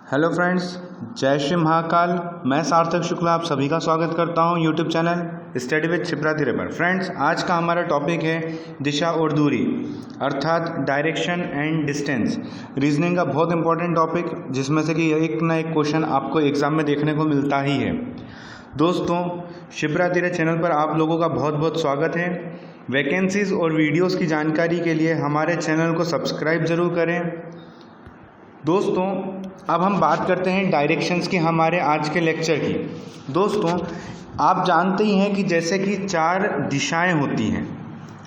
Hello friends, जय श्री महाकाल। मैं सार्थक शुक्ला आप सभी का स्वागत करता हूं YouTube channel study with Shipra धीरे पर। फ्रेंड्स, आज का हमारा टॉपिक है दिशा और दूरी, अर्थात डायरेक्शन एंड डिस्टेंस। रीजनिंग का बहुत इंपॉर्टेंट टॉपिक, जिसमें से कि एक ना एक क्वेश्चन आपको एग्जाम में देखने को मिलता ही है। दोस्तों, शिप्रा धीरे चैनल पर आप लोगों का बहुत बहुत स्वागत है। वैकेंसीज और वीडियोज़ की जानकारी के लिए हमारे चैनल को सब्सक्राइब ज़रूर करें। दोस्तों, अब हम बात करते हैं डायरेक्शंस की हमारे आज के लेक्चर की। दोस्तों, आप जानते ही हैं कि जैसे कि 4 दिशाएं होती हैं,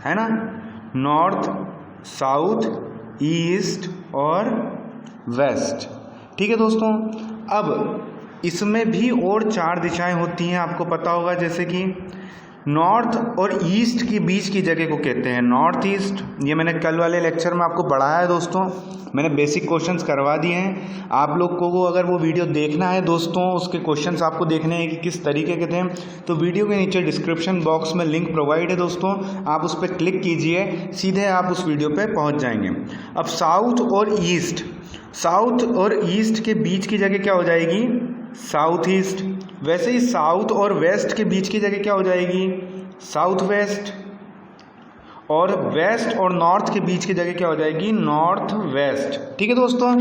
है ना, नॉर्थ, साउथ, ईस्ट और वेस्ट। ठीक है दोस्तों, अब इसमें भी और 4 दिशाएं होती हैं, आपको पता होगा। जैसे कि नॉर्थ और ईस्ट के बीच की जगह को कहते हैं नॉर्थ ईस्ट। ये मैंने कल वाले लेक्चर में आपको पढ़ाया है दोस्तों, मैंने बेसिक क्वेश्चंस करवा दिए हैं। आप लोग को अगर वो वीडियो देखना है दोस्तों, उसके क्वेश्चंस आपको देखने हैं कि किस तरीके के थे, तो वीडियो के नीचे डिस्क्रिप्शन बॉक्स में लिंक प्रोवाइड है दोस्तों, आप उस पर क्लिक कीजिए, सीधे आप उस वीडियो पे पहुंच जाएंगे। अब साउथ और ईस्ट के बीच की जगह क्या हो जाएगी? South east. वैसे ही साउथ और वेस्ट के बीच की जगह क्या हो जाएगी? South west. और वेस्ट और नॉर्थ के बीच की जगह क्या हो जाएगी? North west. ठीक है दोस्तों,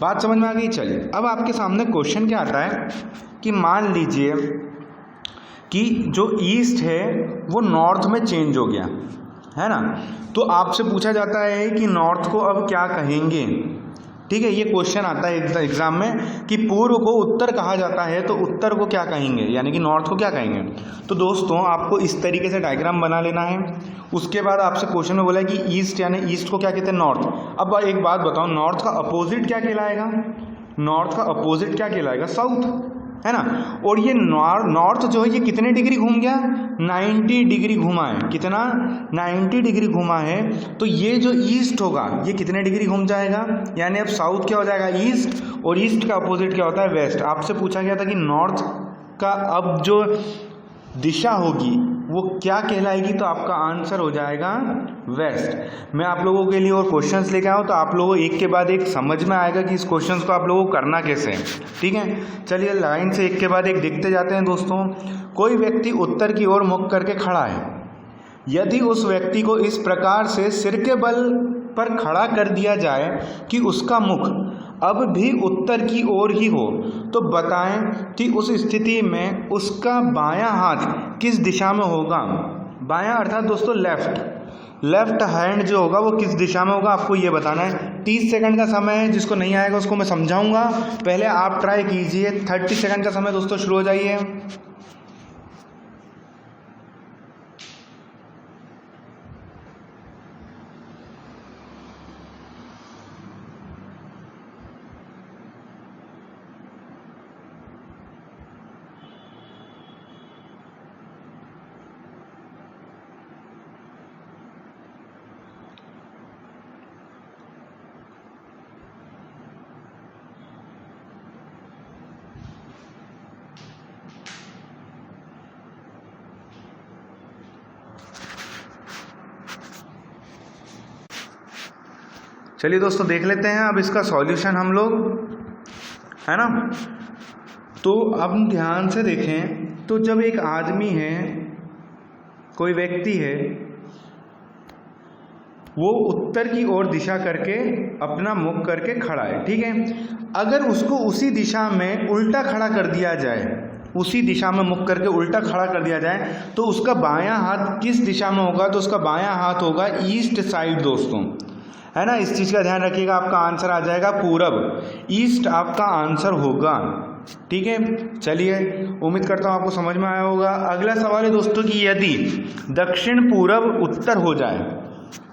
बात समझ में आ गई। चलिए, अब आपके सामने क्वेश्चन क्या आता है कि मान लीजिए कि जो ईस्ट है वो नॉर्थ में चेंज हो गया, है ना। तो आपसे पूछा जाता है कि नॉर्थ को अब क्या कहेंगे। ठीक है, ये क्वेश्चन आता है एग्जाम में कि पूर्व को उत्तर कहा जाता है, तो उत्तर को क्या कहेंगे, यानी कि नॉर्थ को क्या कहेंगे। तो दोस्तों, आपको इस तरीके से डायग्राम बना लेना है। उसके बाद आपसे क्वेश्चन में बोला है कि ईस्ट, यानी ईस्ट को क्या कहते हैं? नॉर्थ। अब एक बात बताओ, नॉर्थ का अपोजिट क्या कहलाएगा? नॉर्थ का अपोजिट क्या कहलाएगा? साउथ, है ना। और ये नॉर्थ जो है ये कितने डिग्री घूम गया? 90 डिग्री घुमा है। कितना? 90 डिग्री घुमा है। तो ये जो ईस्ट होगा ये कितने डिग्री घूम जाएगा? यानी अब साउथ क्या हो जाएगा? ईस्ट। और ईस्ट का अपोजिट क्या होता है? वेस्ट। आपसे पूछा गया था कि नॉर्थ का अब जो दिशा होगी वो क्या कहलाएगी, तो आपका आंसर हो जाएगा वेस्ट। मैं आप लोगों के लिए और क्वेश्चंस लेके आऊँ, तो आप लोगों को एक के बाद एक समझ में आएगा कि इस क्वेश्चंस को आप लोगों को करना कैसे है। ठीक है, चलिए लाइन से एक के बाद एक देखते जाते हैं दोस्तों। कोई व्यक्ति उत्तर की ओर मुख करके खड़ा है। यदि उस व्यक्ति को इस प्रकार से सिर के बल पर खड़ा कर दिया जाए कि उसका मुख अब भी उत्तर की ओर ही हो, तो बताएं कि उस स्थिति में उसका बायां हाथ किस दिशा में होगा। बायां अर्थात दोस्तों लेफ्ट हैंड जो होगा वो किस दिशा में होगा, आपको ये बताना है। 30 सेकंड का समय है, जिसको नहीं आएगा उसको मैं समझाऊंगा, पहले आप ट्राई कीजिए। 30 सेकंड का समय दोस्तों, शुरू हो जाइए। चलिए दोस्तों, देख लेते हैं अब इसका सॉल्यूशन हम लोग, है ना। तो अब ध्यान से देखें, तो जब एक आदमी है, कोई व्यक्ति है, वो उत्तर की ओर दिशा करके अपना मुख करके खड़ा है, ठीक है। अगर उसको उसी दिशा में उल्टा खड़ा कर दिया जाए, उसी दिशा में मुख करके उल्टा खड़ा कर दिया जाए, तो उसका बायां हाथ किस दिशा में होगा? तो उसका बायां हाथ होगा ईस्ट साइड दोस्तों, है ना। इस चीज़ का ध्यान रखिएगा, आपका आंसर आ जाएगा पूरब। ईस्ट आपका आंसर होगा। ठीक है, चलिए, उम्मीद करता हूँ आपको समझ में आया होगा। अगला सवाल है दोस्तों कि यदि दक्षिण पूरब उत्तर हो जाए,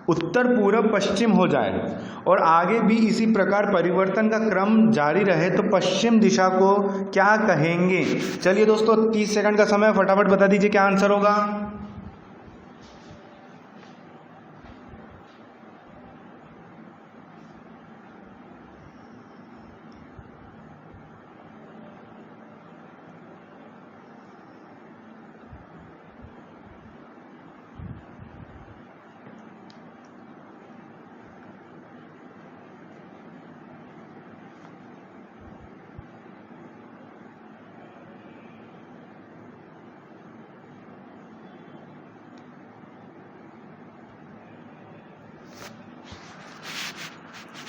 उत्तर पूरब पश्चिम हो जाए, और आगे भी इसी प्रकार परिवर्तन का क्रम जारी रहे, तो पश्चिम दिशा को क्या कहेंगे? चलिए दोस्तों, 30 सेकंड का समय, फटाफट बता दीजिए क्या आंसर होगा।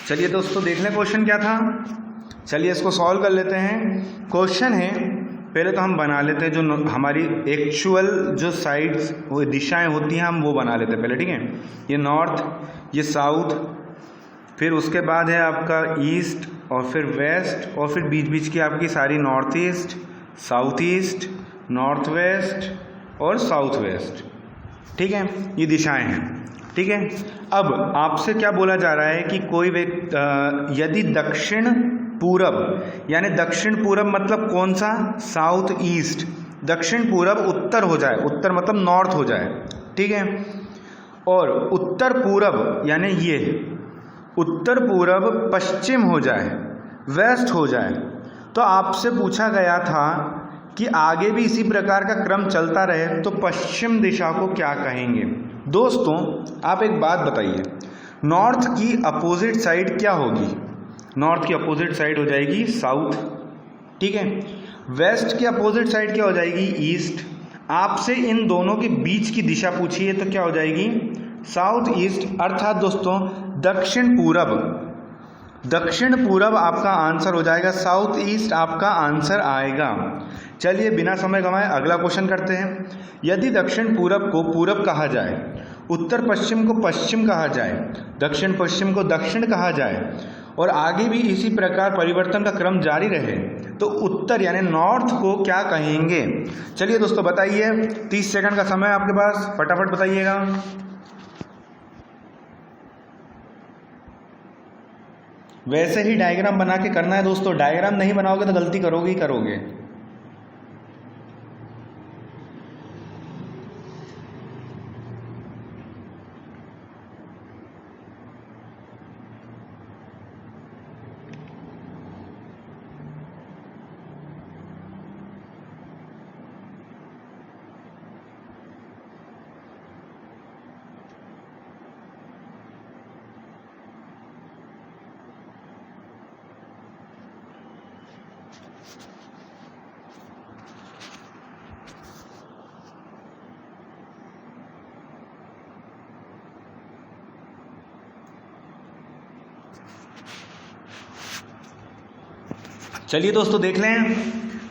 चलिए दोस्तों देख लें क्वेश्चन क्या था। चलिए इसको सॉल्व कर लेते हैं। क्वेश्चन है, पहले तो हम बना लेते हैं जो हमारी एक्चुअल जो साइड्स वो दिशाएं होती हैं हम वो बना लेते हैं पहले, ठीक है। ये नॉर्थ, ये साउथ, फिर उसके बाद है आपका ईस्ट और फिर वेस्ट, और फिर बीच बीच की आपकी सारी north east, south east, north west और साउथ वेस्ट, ठीक है। ये दिशाएं हैं, ठीक है। अब आपसे क्या बोला जा रहा है कि कोई व्यक्ति यदि दक्षिण पूरब, यानी दक्षिण पूरब मतलब कौन सा, साउथ ईस्ट, दक्षिण पूरब उत्तर हो जाए, उत्तर मतलब नॉर्थ हो जाए, ठीक है। और उत्तर पूरब यानी ये उत्तर पूरब पश्चिम हो जाए, वेस्ट हो जाए, तो आपसे पूछा गया था कि आगे भी इसी प्रकार का क्रम चलता रहे तो पश्चिम दिशा को क्या कहेंगे। दोस्तों आप एक बात बताइए, नॉर्थ की अपोजिट साइड क्या होगी, नॉर्थ की अपोजिट साइड हो जाएगी साउथ, ठीक है। वेस्ट की अपोजिट साइड क्या हो जाएगी, ईस्ट। आपसे इन दोनों के बीच की दिशा पूछी है तो क्या हो जाएगी, साउथ ईस्ट, अर्थात दोस्तों दक्षिण पूरब, दक्षिण पूरब आपका आंसर हो जाएगा, साउथ ईस्ट आपका आंसर आएगा। चलिए बिना समय गंवाए अगला क्वेश्चन करते हैं। यदि दक्षिण पूरब को पूरब कहा जाए, उत्तर पश्चिम को पश्चिम कहा जाए, दक्षिण पश्चिम को दक्षिण कहा जाए और आगे भी इसी प्रकार परिवर्तन का क्रम जारी रहे तो उत्तर यानी नॉर्थ को क्या कहेंगे। चलिए दोस्तों बताइए, 30 सेकंड का समय आपके पास, फटाफट बताइएगा। वैसे ही डायग्राम बना के करना है दोस्तों, डायग्राम नहीं बनाओगे तो गलती करोगे ही करोगे। चलिए दोस्तों देख लें,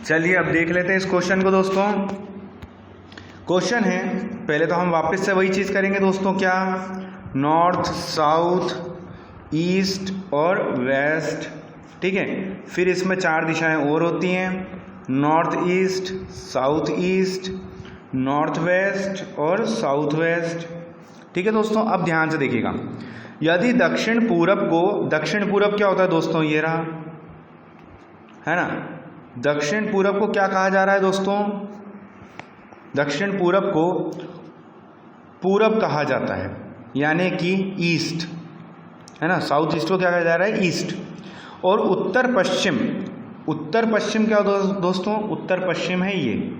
चलिए अब देख लेते हैं इस क्वेश्चन को। दोस्तों क्वेश्चन है, पहले तो हम वापस से वही चीज़ करेंगे दोस्तों, क्या, नॉर्थ, साउथ, ईस्ट और वेस्ट, ठीक है। फिर इसमें 4 दिशाएं और होती हैं, north east, south east, north west और साउथ वेस्ट, ठीक है दोस्तों। अब ध्यान से देखिएगा, यदि दक्षिण पूरब को, दक्षिण पूरब क्या होता है दोस्तों, ये रहा, है ना। दक्षिण पूरब को क्या कहा जा रहा है दोस्तों, दक्षिण पूरब को पूरब कहा जाता है यानी कि ईस्ट, है ना। साउथ ईस्ट को क्या कहा जा रहा है, ईस्ट। और उत्तर पश्चिम, उत्तर पश्चिम क्या दोस्तों, उत्तर पश्चिम है ये,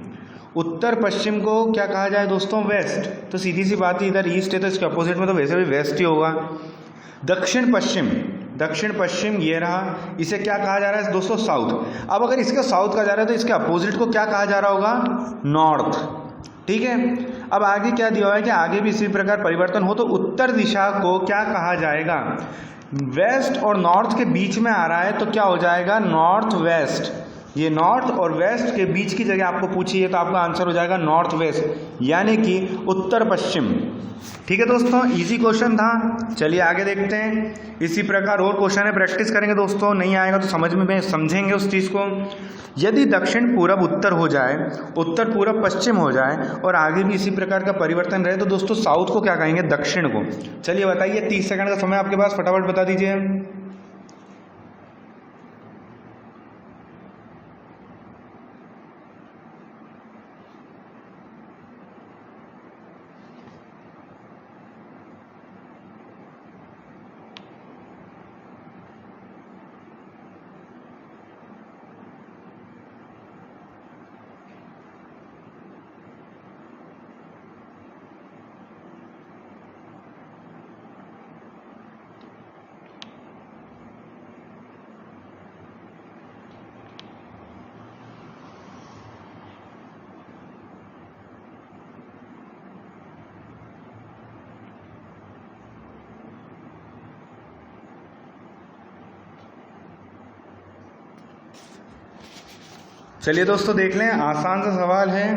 उत्तर पश्चिम को क्या कहा जाए दोस्तों, वेस्ट। तो सीधी सी बात है, इधर ईस्ट है तो इसके अपोजिट में तो वैसे भी वेस्ट ही होगा। दक्षिण पश्चिम, दक्षिण पश्चिम ये रहा, इसे क्या कहा जा रहा है दोस्तों, साउथ। अब अगर इसके साउथ कहा जा रहा है तो इसके अपोजिट को क्या कहा जा रहा होगा, नॉर्थ, ठीक है। अब आगे क्या दिया हुआ है कि आगे भी इसी प्रकार परिवर्तन हो तो उत्तर दिशा को क्या कहा जाएगा, वेस्ट और नॉर्थ के बीच में आ रहा है तो क्या हो जाएगा, नॉर्थ वेस्ट। ये नॉर्थ और वेस्ट के बीच की जगह आपको पूछी है तो आपका आंसर हो जाएगा नॉर्थ वेस्ट यानी कि उत्तर पश्चिम, ठीक है दोस्तों। इजी क्वेश्चन था। चलिए आगे देखते हैं, इसी प्रकार और क्वेश्चन है, प्रैक्टिस करेंगे दोस्तों, नहीं आएगा तो समझ में समझेंगे उस चीज़ को। यदि दक्षिण पूरब उत्तर हो जाए, उत्तर पूरब पश्चिम हो जाए और आगे भी इसी प्रकार का परिवर्तन रहे तो दोस्तों साउथ को क्या कहेंगे, दक्षिण को। चलिए बताइए, 30 सेकंड का समय आपके पास, फटाफट बता दीजिए। चलिए दोस्तों देख लें, आसान सा सवाल है।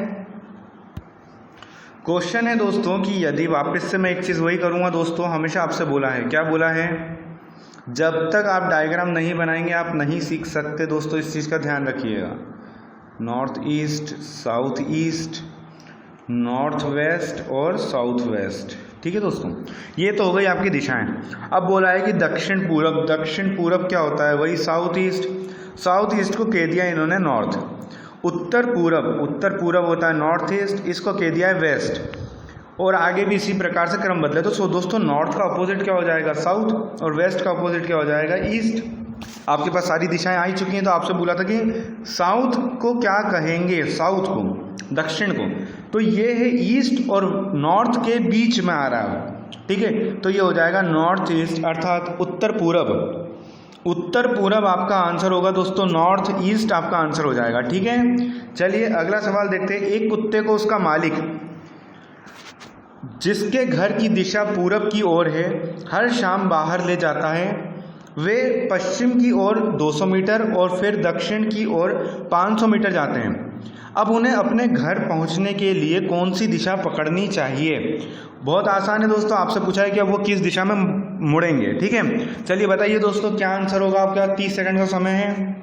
क्वेश्चन है दोस्तों कि यदि, वापस से मैं एक चीज़ वही करूँगा दोस्तों, हमेशा आपसे बोला है, क्या बोला है, जब तक आप डायग्राम नहीं बनाएंगे आप नहीं सीख सकते दोस्तों, इस चीज़ का ध्यान रखिएगा। North east, south east, north west और साउथ वेस्ट, ठीक है दोस्तों, ये तो हो गई आपकी दिशाएं। अब बोला है कि दक्षिण पूरब, दक्षिण पूरब क्या होता है, वही साउथ ईस्ट, साउथ ईस्ट को कह दिया इन्होंने नॉर्थ। उत्तर पूरब, उत्तर पूरब होता है नॉर्थ ईस्ट, इसको कह दिया है वेस्ट, और आगे भी इसी प्रकार से क्रम बदले। तो दोस्तों नॉर्थ का अपोजिट क्या हो जाएगा, साउथ, और वेस्ट का अपोजिट क्या हो जाएगा, ईस्ट। आपके पास सारी दिशाएं आ ही चुकी हैं, तो आपसे बोला था कि साउथ को क्या कहेंगे, साउथ को, दक्षिण को, तो ये है ईस्ट और नॉर्थ के बीच में आ रहा है, ठीक है, तो ये हो जाएगा नॉर्थ ईस्ट अर्थात उत्तर पूरब। उत्तर पूरब आपका आंसर होगा दोस्तों, नॉर्थ ईस्ट आपका आंसर हो जाएगा, ठीक है। चलिए अगला सवाल देखते हैं। एक कुत्ते को उसका मालिक, जिसके घर की दिशा पूरब की ओर है, हर शाम बाहर ले जाता है। वे पश्चिम की ओर 200 मीटर और फिर दक्षिण की ओर 500 मीटर जाते हैं। अब उन्हें अपने घर पहुंचने के लिए कौन सी दिशा पकड़नी चाहिए। बहुत आसान है दोस्तों, आपसे पूछा है कि अब वो किस दिशा में मुड़ेंगे, ठीक है। चलिए बताइए दोस्तों क्या आंसर होगा आपका, 30 सेकंड का समय है।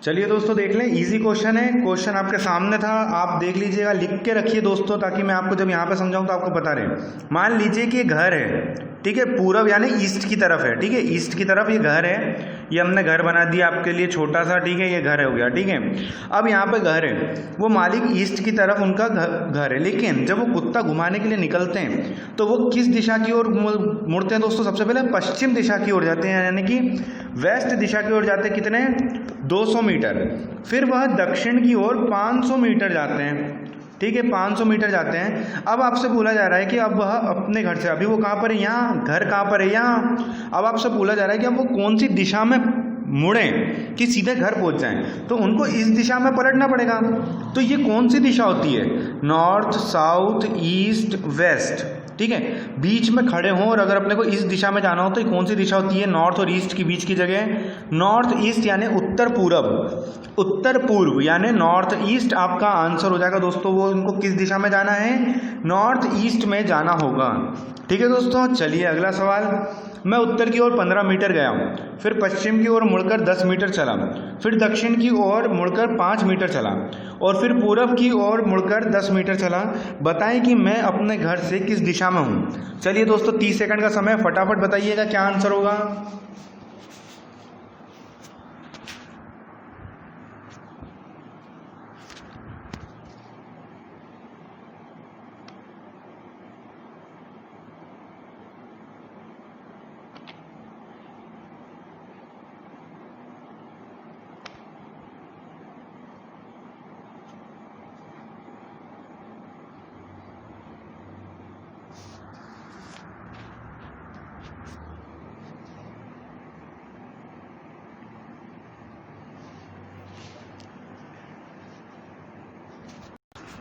चलिए दोस्तों देख लें, इजी क्वेश्चन है, क्वेश्चन आपके सामने था, आप देख लीजिएगा, लिख के रखिए दोस्तों, ताकि मैं आपको जब यहाँ पे समझाऊँ तो आपको पता रहे। मान लीजिए कि ये घर है, ठीक है, पूरब यानी ईस्ट की तरफ है, ठीक है, ईस्ट की तरफ ये घर है, ये हमने घर बना दिया आपके लिए छोटा सा, ठीक है, ये घर हो गया, ठीक है। अब यहाँ पे घर है, वो मालिक ईस्ट की तरफ उनका घर है, लेकिन जब वो कुत्ता घुमाने के लिए निकलते हैं तो वो किस दिशा की ओर मुड़ते हैं दोस्तों, सबसे पहले पश्चिम दिशा की ओर जाते हैं, यानी कि वेस्ट दिशा की ओर जाते हैं, कितने, 200 मीटर। फिर वह दक्षिण की ओर 500 मीटर जाते हैं, ठीक है, 500 मीटर जाते हैं। अब आपसे बोला जा रहा है कि अब वह अपने घर से, अभी वो कहाँ पर है, यहाँ, घर कहाँ पर है, यहाँ। अब आपसे बोला जा रहा है कि अब वो कौन सी दिशा में मुड़ें कि सीधे घर पहुंच जाएं, तो उनको इस दिशा में पलटना पड़ेगा। तो ये कौन सी दिशा होती है, नॉर्थ, साउथ, ईस्ट, वेस्ट, ठीक है, बीच में खड़े हों और अगर अपने को इस दिशा में जाना हो तो कौन सी दिशा होती है, नॉर्थ और ईस्ट के बीच की जगह नॉर्थ ईस्ट यानी उत्तर पूरब, उत्तर पूर्व यानी नॉर्थ ईस्ट आपका आंसर हो जाएगा दोस्तों। वो इनको किस दिशा में जाना है, नॉर्थ ईस्ट में जाना होगा, ठीक है दोस्तों। चलिए अगला सवाल। मैं उत्तर की ओर 15 मीटर गया, फिर पश्चिम की ओर मुड़कर 10 मीटर चला, फिर दक्षिण की ओर मुड़कर 5 मीटर चला और फिर पूरब की ओर मुड़कर 10 मीटर चला। बताएं कि मैं अपने घर से किस दिशा में हूँ। चलिए दोस्तों 30 सेकंड का समय, फटाफट बताइएगा क्या आंसर होगा।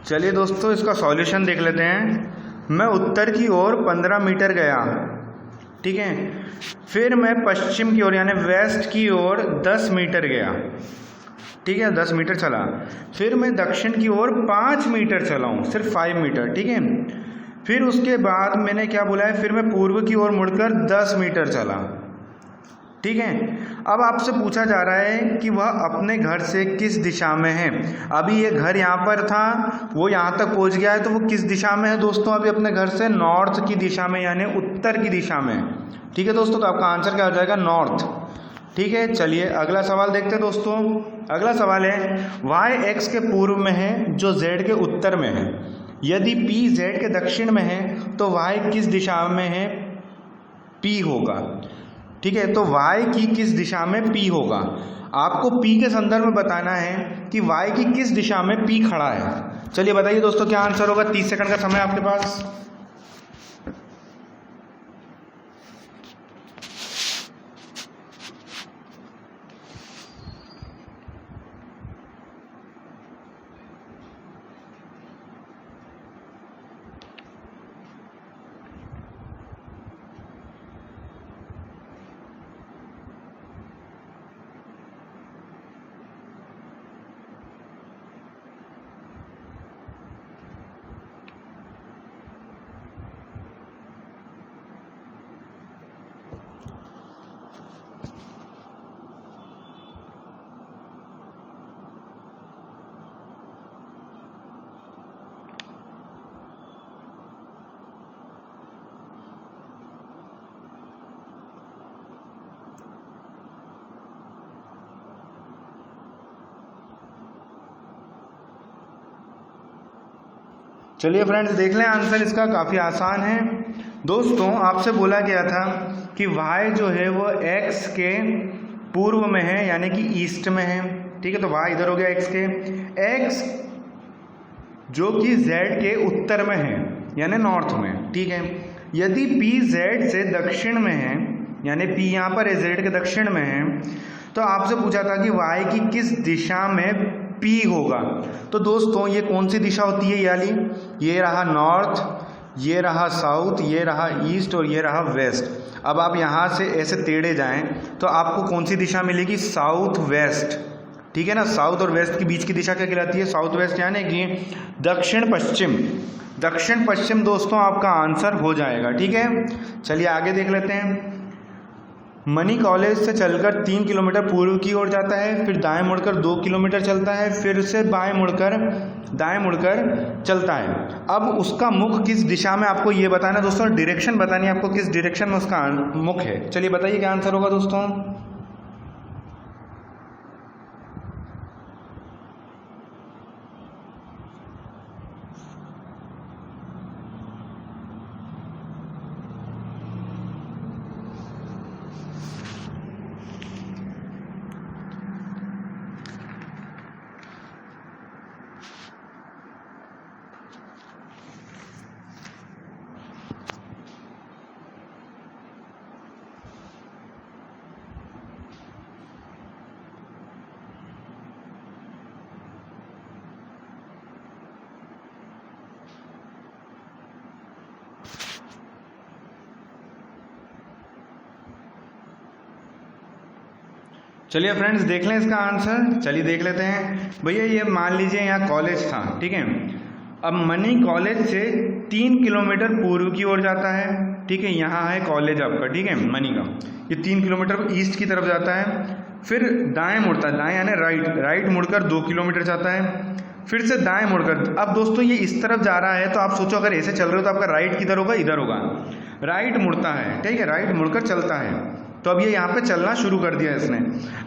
चलिए दोस्तों इसका सॉल्यूशन देख लेते हैं। मैं उत्तर की ओर 15 मीटर गया, ठीक है, फिर मैं पश्चिम की ओर यानी वेस्ट की ओर 10 मीटर गया, ठीक है, 10 मीटर चला, फिर मैं दक्षिण की ओर 5 मीटर चला हूँ, सिर्फ 5 मीटर, ठीक है। फिर उसके बाद मैंने क्या बोला है, फिर मैं पूर्व की ओर मुड़कर 10 मीटर चला, ठीक है। अब आपसे पूछा जा रहा है कि वह अपने घर से किस दिशा में है। अभी ये घर यहाँ पर था, वो यहाँ तक पहुँच गया है, तो वो किस दिशा में है दोस्तों, अभी अपने घर से नॉर्थ की दिशा में यानी उत्तर की दिशा में, ठीक है दोस्तों। तो आपका आंसर क्या हो जाएगा, नॉर्थ। ठीक है, चलिए अगला सवाल देखते हैं दोस्तों। अगला सवाल है y x के पूर्व में है जो z के उत्तर में है। यदि p z के दक्षिण में है तो y किस दिशा में है p होगा। ठीक है, तो y की किस दिशा में p होगा। आपको p के संदर्भ में बताना है कि y की किस दिशा में p खड़ा है। चलिए बताइए दोस्तों क्या आंसर होगा। 30 सेकंड का समय आपके पास। चलिए फ्रेंड्स देख लें आंसर इसका, काफ़ी आसान है दोस्तों। आपसे बोला गया था कि y जो है वो x के पूर्व में है यानी कि ईस्ट में है। ठीक है, तो y इधर हो गया x के, x जो कि z के उत्तर में है यानी नॉर्थ में। ठीक है, यदि p z से दक्षिण में है यानी p यहाँ पर z के दक्षिण में है तो आपसे पूछा था कि y की किस दिशा में p होगा। तो दोस्तों ये कौन सी दिशा होती है याली, ये रहा नॉर्थ, ये रहा साउथ, ये रहा ईस्ट और ये रहा वेस्ट। अब आप यहाँ से ऐसे टेढ़े जाएं तो आपको कौन सी दिशा मिलेगी, साउथ वेस्ट। ठीक है ना, साउथ और वेस्ट के बीच की दिशा क्या कहलाती है, साउथ वेस्ट, यानी कि दक्षिण पश्चिम। दक्षिण पश्चिम दोस्तों आपका आंसर हो जाएगा। ठीक है, चलिए आगे देख लेते हैं। मनी कॉलेज से चलकर 3 किलोमीटर पूर्व की ओर जाता है, फिर दाएं मुड़कर 2 किलोमीटर चलता है, फिर से दाएं मुड़कर चलता है। अब उसका मुख किस दिशा में, आपको ये बताना है दोस्तों, डायरेक्शन बतानी है आपको किस डायरेक्शन में उसका मुख है। चलिए बताइए क्या आंसर होगा दोस्तों। चलिए फ्रेंड्स देख लें इसका आंसर। चलिए देख लेते हैं भैया। ये मान लीजिए यहाँ कॉलेज था, ठीक है। अब मनी कॉलेज से 3 किलोमीटर पूर्व की ओर जाता है। ठीक है, यहाँ है कॉलेज आपका, ठीक है, मनी का। ये 3 किलोमीटर ईस्ट की तरफ जाता है, फिर दाएं मुड़ता है, दाएं यानी राइट मुड़कर 2 किलोमीटर जाता है, फिर से दाएं मुड़कर। अब दोस्तों ये इस तरफ जा रहा है तो आप सोचो अगर ऐसे चल रहे हो तो आपका राइट किधर होगा, इधर होगा। राइट मुड़ता है, ठीक है, राइट मुड़कर चलता है। तो अब ये यहाँ पे चलना शुरू कर दिया इसने।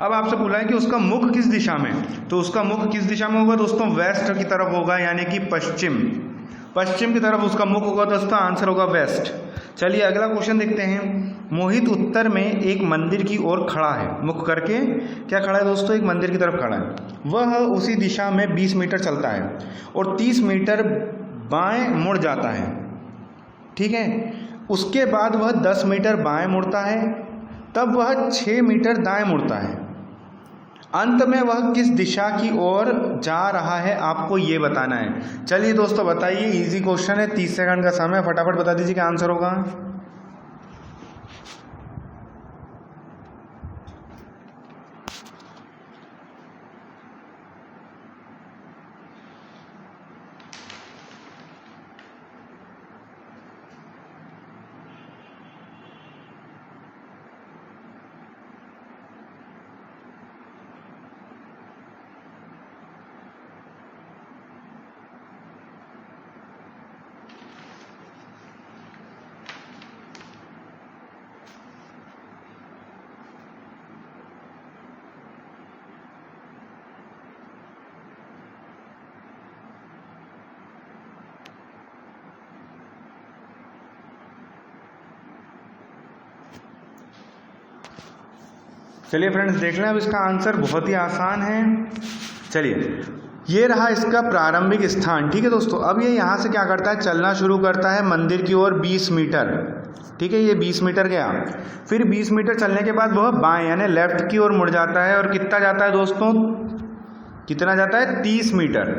अब आपसे बोला है कि उसका मुख किस दिशा में, तो उसका मुख किस दिशा में होगा दोस्तों, वेस्ट की तरफ होगा, यानी कि पश्चिम की तरफ उसका मुख होगा दोस्तों। आंसर होगा वेस्ट। चलिए अगला क्वेश्चन देखते हैं। मोहित उत्तर में एक मंदिर की ओर खड़ा है, मुख करके क्या खड़ा है दोस्तों, एक मंदिर की तरफ खड़ा है। वह उसी दिशा में 20 मीटर चलता है और 30 मीटर बाएं मुड़ जाता है। ठीक है, उसके बाद वह 10 मीटर बाएं मुड़ता है, तब वह 6 मीटर दाएं मुड़ता है। अंत में वह किस दिशा की ओर जा रहा है, आपको ये बताना है। चलिए दोस्तों बताइए, इजी क्वेश्चन है, 30 सेकंड का समय, फटाफट बता दीजिए क्या आंसर होगा। चलिए फ्रेंड्स देख लें अब इसका आंसर, बहुत ही आसान है। चलिए ये रहा इसका प्रारंभिक स्थान, ठीक है दोस्तों। अब ये यहाँ से क्या करता है, चलना शुरू करता है मंदिर की ओर 20 मीटर, ठीक है। ये 20 मीटर गया, फिर 20 मीटर चलने के बाद वह बाएं यानी लेफ्ट की ओर मुड़ जाता है और कितना जाता है दोस्तों, कितना जाता है 30 मीटर,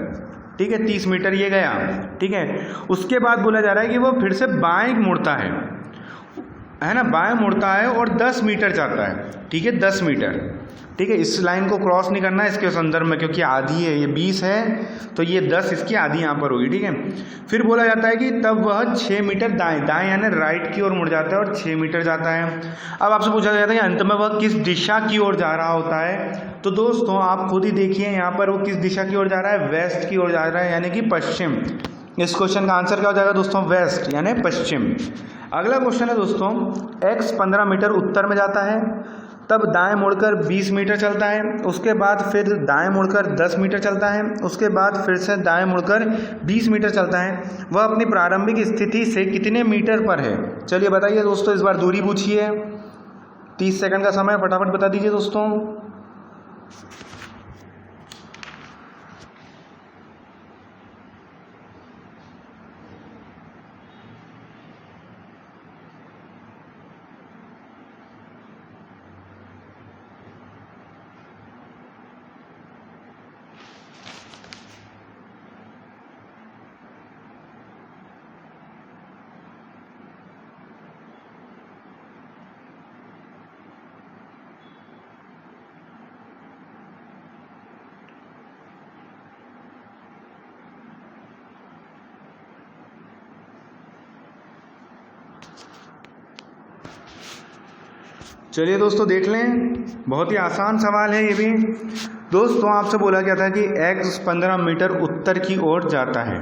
ठीक है। 30 मीटर ये गया, ठीक है। उसके बाद बोला जा रहा है कि वो फिर से बाएं मुड़ता है ना, बाएं मुड़ता है और 10 मीटर जाता है, ठीक है, 10 मीटर, ठीक है। इस लाइन को क्रॉस नहीं करना है इसके संदर्भ में, क्योंकि आधी है, ये 20 है तो ये 10 इसकी आधी यहाँ पर होगी, ठीक है। फिर बोला जाता है कि तब वह 6 मीटर दाएं यानी राइट की ओर मुड़ जाता है और 6 मीटर जाता है। अब आपसे पूछा जाता है कि अंत में वह किस दिशा की ओर जा रहा होता है, तो दोस्तों आप खुद ही देखिए यहाँ पर वो किस दिशा की ओर जा रहा है, वेस्ट की ओर जा रहा है यानी कि पश्चिम। इस क्वेश्चन का आंसर क्या हो जाएगा दोस्तों, वेस्ट यानी पश्चिम। अगला क्वेश्चन है दोस्तों, x 15 मीटर उत्तर में जाता है, तब दाएं मुड़कर 20 मीटर चलता है, उसके बाद फिर दाएं मुड़कर 10 मीटर चलता है, उसके बाद फिर से दाएं मुड़कर 20 मीटर चलता है। वह अपनी प्रारंभिक स्थिति से कितने मीटर पर है, चलिए बताइए दोस्तों। इस बार दूरी पूछिए, 30 सेकंड का समय, फटाफट बता दीजिए दोस्तों। चलिए दोस्तों देख लें, बहुत ही आसान सवाल है ये भी। दोस्तों आपसे बोला गया था कि x 15 मीटर उत्तर की ओर जाता है,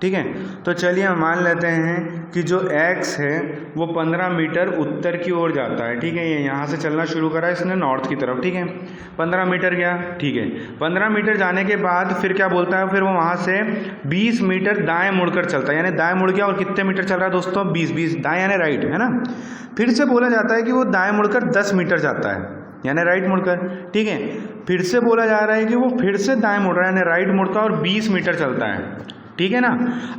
ठीक है। तो चलिए हम मान लेते हैं कि जो x है वो 15 मीटर उत्तर की ओर जाता है, ठीक है। ये यहाँ से चलना शुरू करा इसने नॉर्थ की तरफ, ठीक है। 15 मीटर गया, ठीक है। 15 मीटर जाने के बाद फिर क्या बोलता है, फिर वो वहाँ से 20 मीटर दाएं मुड़कर चलता है, यानी दाएं मुड़ गया और कितने मीटर चल रहा है दोस्तों, 20 दाएं यानी राइट, है ना। फिर से बोला जाता है कि वो दाएं मुड़कर 10 मीटर जाता है, यानी राइट मुड़कर, ठीक है। फिर से बोला जा रहा है कि वो फिर से दाएं मुड़ रहा है, यानी राइट मुड़ता है और 20 मीटर चलता है, ठीक है ना।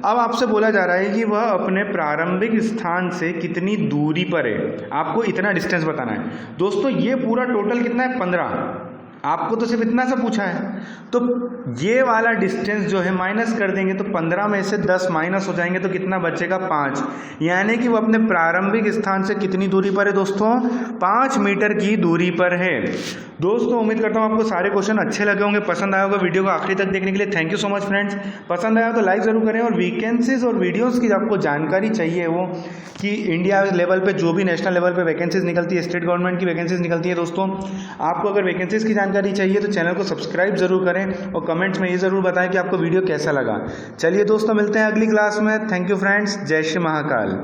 अब आपसे बोला जा रहा है कि वह अपने प्रारंभिक स्थान से कितनी दूरी पर है, आपको इतना डिस्टेंस बताना है। दोस्तों ये पूरा टोटल कितना है, 15, आपको तो सिर्फ इतना सा पूछा है, तो ये वाला डिस्टेंस जो है माइनस कर देंगे तो 15 में से 10 माइनस हो जाएंगे तो कितना बचेगा, 5, यानी कि वो अपने प्रारंभिक स्थान से कितनी दूरी पर है दोस्तों, 5 मीटर की दूरी पर है। दोस्तों उम्मीद करता हूँ आपको सारे क्वेश्चन अच्छे लगे होंगे, पसंद आया होगा। वीडियो को आखिरी तक देखने के लिए thank you so much friends. पसंद आया तो लाइक ज़रूर करें, और वैकेंसीज और वीडियोज़ की आपको जानकारी चाहिए वो कि इंडिया लेवल पर जो भी नेशनल लेवल पर वैकेंसीज निकलती है, स्टेट गवर्नमेंट की वैकेंसीज निकलती है दोस्तों, आपको अगर वैकेंसीज की जानकारी चाहिए तो चैनल को सब्सक्राइब जरूर करें और कमेंट्स में ये ज़रूर बताएं कि आपको वीडियो कैसा लगा। चलिए दोस्तों मिलते हैं अगली क्लास में। थैंक यू फ्रेंड्स, जय श्री महाकाल।